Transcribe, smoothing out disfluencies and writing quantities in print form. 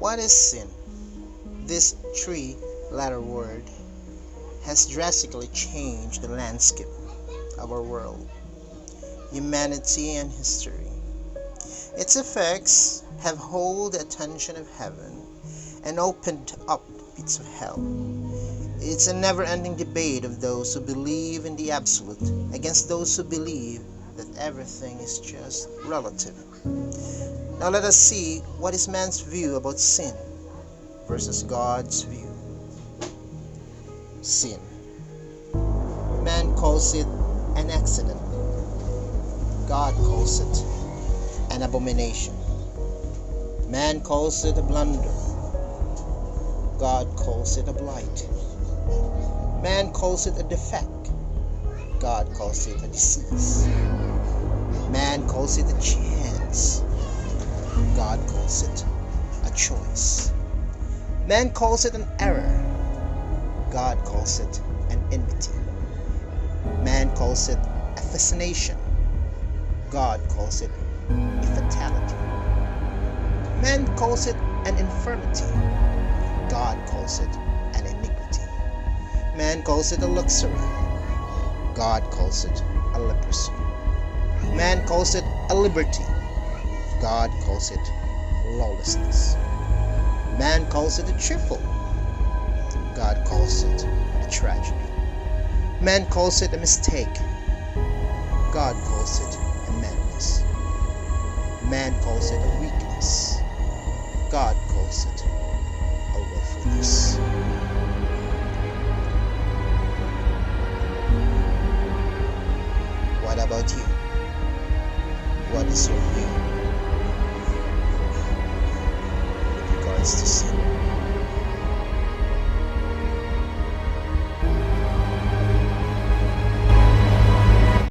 What is sin? This three-letter word has drastically changed the landscape of our world, humanity, and history. Its effects have held the attention of heaven and opened up the pits of hell. It's a never-ending debate of those who believe in the absolute against those who believe that everything is just relative. Now let us see what is man's view about sin versus God's view. Sin. Man calls it an accident. God calls it an abomination. Man calls it a blunder. God calls it a blight. Man calls it a defect. God calls it a disease. Man calls it a chance. God calls it a choice. Man calls it an error. God calls it an enmity. Man calls it a fascination. God calls it a fatality. Man calls it an infirmity. God calls it an iniquity. Man calls it a luxury. God calls it a leprosy. Man calls it a liberty. God calls it lawlessness. Man calls it a trifle. God calls it a tragedy. Man calls it a mistake. God calls it a madness. Man calls it a weakness. God calls it a willfulness. What about you? What is your view with regards to sin?